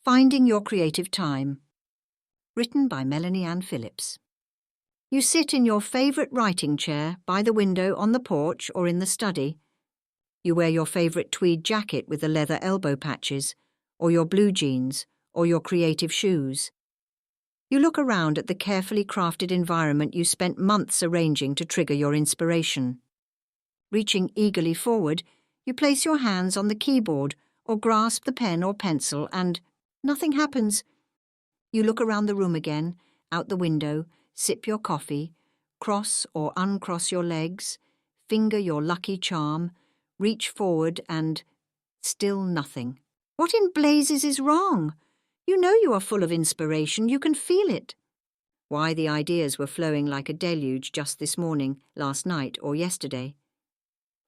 Finding Your Creative Time. Written by Melanie Ann Phillips. You sit in your favourite writing chair by the window on the porch or in the study. You wear your favourite tweed jacket with the leather elbow patches, or your blue jeans, or your creative shoes. You look around at the carefully crafted environment you spent months arranging to trigger your inspiration. Reaching eagerly forward, you place your hands on the keyboard or grasp the pen or pencil and nothing happens. You look around the room again, out the window, sip your coffee, cross or uncross your legs, finger your lucky charm, reach forward and still nothing. What in blazes is wrong? You know you are full of inspiration, you can feel it. Why the ideas were flowing like a deluge just this morning, last night or yesterday.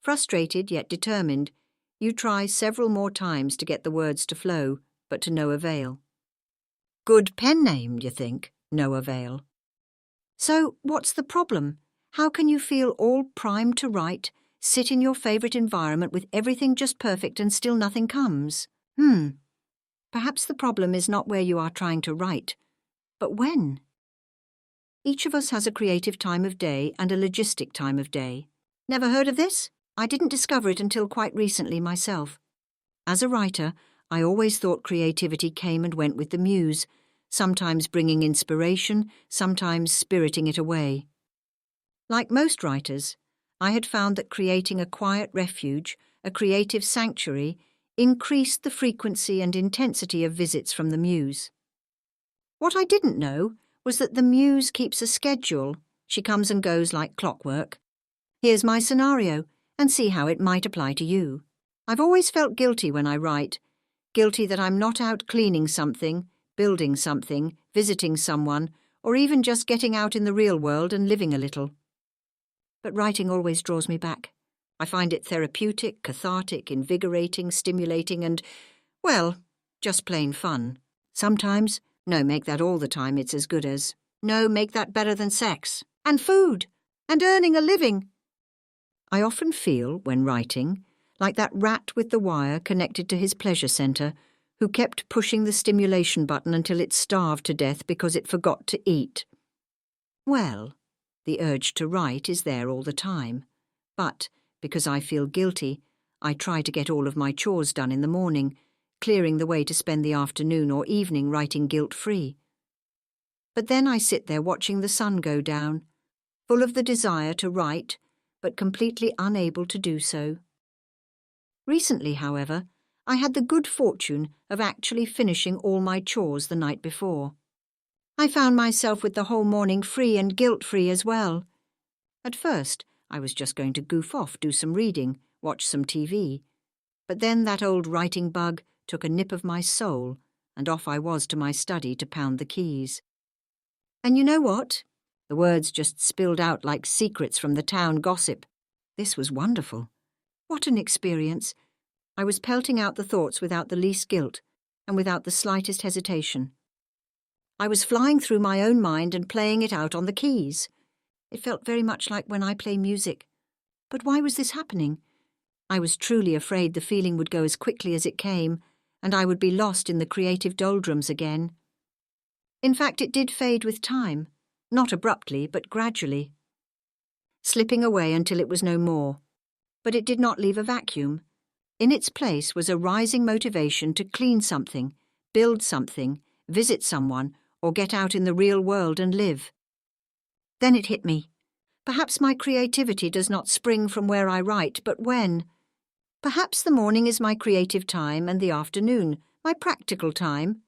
Frustrated yet determined, you try several more times to get the words to flow, but to no avail. Good pen name, you think, no avail. So, what's the problem? How can you feel all primed to write, sit in your favourite environment with everything just perfect and still nothing comes? Perhaps the problem is not where you are trying to write, but when. Each of us has a creative time of day and a logistic time of day. Never heard of this? I didn't discover it until quite recently myself. As a writer, I always thought creativity came and went with the muse, sometimes bringing inspiration, sometimes spiriting it away. Like most writers, I had found that creating a quiet refuge, a creative sanctuary, increased the frequency and intensity of visits from the muse. What I didn't know was that the muse keeps a schedule. She comes and goes like clockwork. Here's my scenario, and see how it might apply to you. I've always felt guilty when I write. Guilty that I'm not out cleaning something, building something, visiting someone, or even just getting out in the real world and living a little. But writing always draws me back. I find it therapeutic, cathartic, invigorating, stimulating and, well, just plain fun. Sometimes, no, make that all the time, it's as good as, no, make that better than sex, and food, and earning a living. I often feel, when writing, like that rat with the wire connected to his pleasure centre, who kept pushing the stimulation button until it starved to death because it forgot to eat. Well, the urge to write is there all the time, but because I feel guilty, I try to get all of my chores done in the morning, clearing the way to spend the afternoon or evening writing guilt-free. But then I sit there watching the sun go down, full of the desire to write, but completely unable to do so. Recently, however, I had the good fortune of actually finishing all my chores the night before. I found myself with the whole morning free and guilt-free as well. At first, I was just going to goof off, do some reading, watch some TV. But then that old writing bug took a nip of my soul, and off I was to my study to pound the keys. And you know what? The words just spilled out like secrets from the town gossip. This was wonderful. What an experience! I was pelting out the thoughts without the least guilt, and without the slightest hesitation. I was flying through my own mind and playing it out on the keys. It felt very much like when I play music. But why was this happening? I was truly afraid the feeling would go as quickly as it came, and I would be lost in the creative doldrums again. In fact, it did fade with time, not abruptly, but gradually, slipping away until it was no more. But it did not leave a vacuum. In its place was a rising motivation to clean something, build something, visit someone, or get out in the real world and live. Then it hit me. Perhaps my creativity does not spring from where I write, but when. Perhaps the morning is my creative time and the afternoon, my practical time.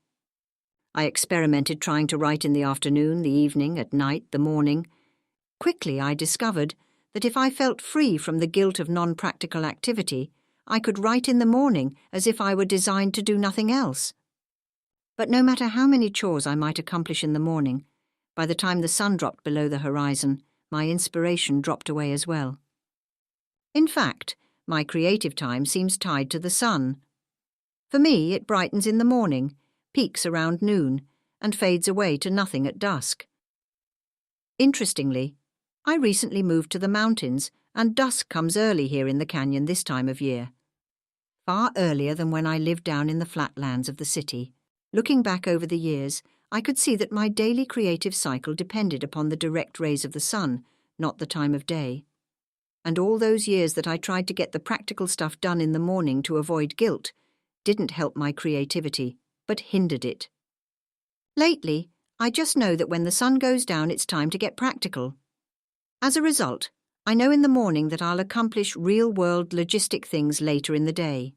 I experimented trying to write in the afternoon, the evening, at night, the morning. Quickly I discovered that if I felt free from the guilt of non-practical activity, I could write in the morning as if I were designed to do nothing else. But no matter how many chores I might accomplish in the morning, by the time the sun dropped below the horizon, my inspiration dropped away as well. In fact, my creative time seems tied to the sun. For me, it brightens in the morning, peaks around noon, and fades away to nothing at dusk. Interestingly, I recently moved to the mountains, and dusk comes early here in the canyon this time of year. Far earlier than when I lived down in the flatlands of the city. Looking back over the years, I could see that my daily creative cycle depended upon the direct rays of the sun, not the time of day. And all those years that I tried to get the practical stuff done in the morning to avoid guilt didn't help my creativity, but hindered it. Lately, I just know that when the sun goes down, it's time to get practical. As a result, I know in the morning that I'll accomplish real-world logistic things later in the day.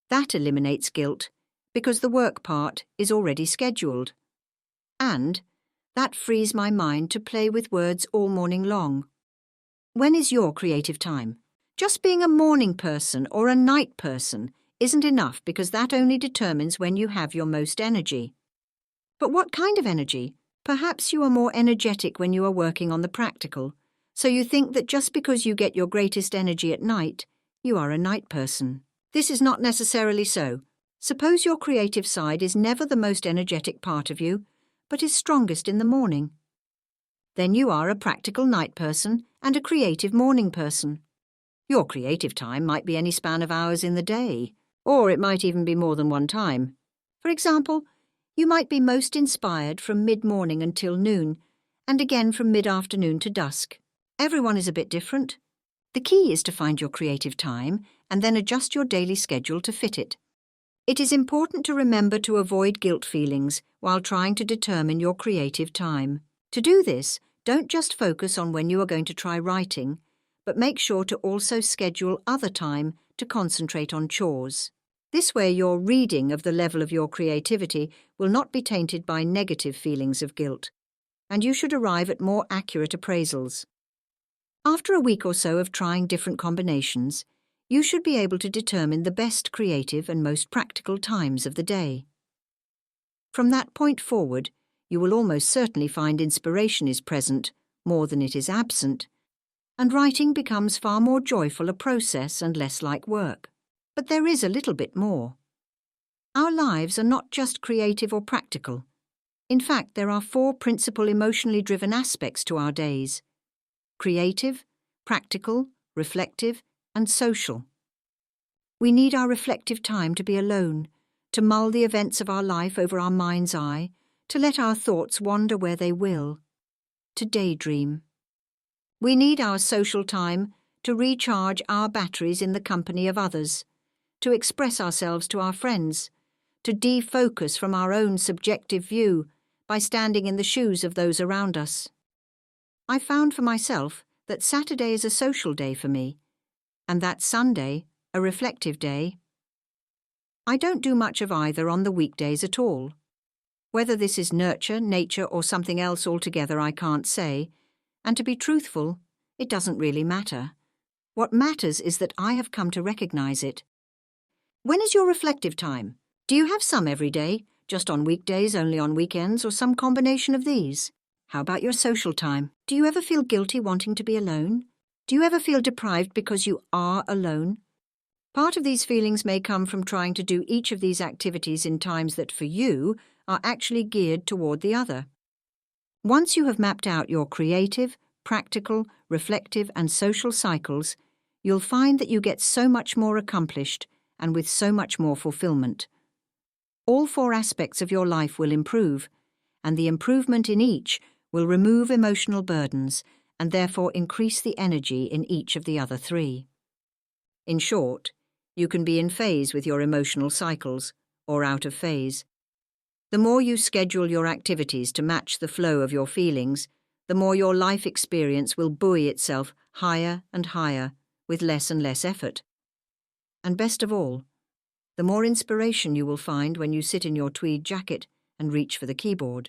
That eliminates guilt, because the work part is already scheduled. And that frees my mind to play with words all morning long. When is your creative time? Just being a morning person or a night person isn't enough, because that only determines when you have your most energy. But what kind of energy? Perhaps you are more energetic when you are working on the practical, so you think that just because you get your greatest energy at night, you are a night person. This is not necessarily so. Suppose your creative side is never the most energetic part of you, but is strongest in the morning. Then you are a practical night person and a creative morning person. Your creative time might be any span of hours in the day, or it might even be more than one time. For example, you might be most inspired from mid-morning until noon, and again from mid-afternoon to dusk. Everyone is a bit different. The key is to find your creative time and then adjust your daily schedule to fit it. It is important to remember to avoid guilt feelings while trying to determine your creative time. To do this, don't just focus on when you are going to try writing, but make sure to also schedule other time to concentrate on chores. This way, your reading of the level of your creativity will not be tainted by negative feelings of guilt, and you should arrive at more accurate appraisals. After a week or so of trying different combinations, you should be able to determine the best creative and most practical times of the day. From that point forward, you will almost certainly find inspiration is present more than it is absent, and writing becomes far more joyful a process and less like work. But there is a little bit more. Our lives are not just creative or practical. In fact, there are 4 principal emotionally driven aspects to our days: creative, practical, reflective, and social. We need our reflective time to be alone, to mull the events of our life over our mind's eye, to let our thoughts wander where they will, to daydream. We need our social time to recharge our batteries in the company of others, to express ourselves to our friends, to defocus from our own subjective view by standing in the shoes of those around us. I found for myself that Saturday is a social day for me, and that Sunday a reflective day. I don't do much of either on the weekdays at all. Whether this is nurture, nature, or something else altogether I can't say, and to be truthful, it doesn't really matter. What matters is that I have come to recognize it. When is your reflective time? Do you have some every day, just on weekdays, only on weekends, or some combination of these? How about your social time? Do you ever feel guilty wanting to be alone? Do you ever feel deprived because you are alone? Part of these feelings may come from trying to do each of these activities in times that, for you, are actually geared toward the other. Once you have mapped out your creative, practical, reflective, and social cycles, you'll find that you get so much more accomplished and with so much more fulfillment. All 4 aspects of your life will improve, and the improvement in each will remove emotional burdens and therefore increase the energy in each of the other 3. In short, you can be in phase with your emotional cycles, or out of phase. The more you schedule your activities to match the flow of your feelings, the more your life experience will buoy itself higher and higher with less and less effort. And best of all, the more inspiration you will find when you sit in your tweed jacket and reach for the keyboard.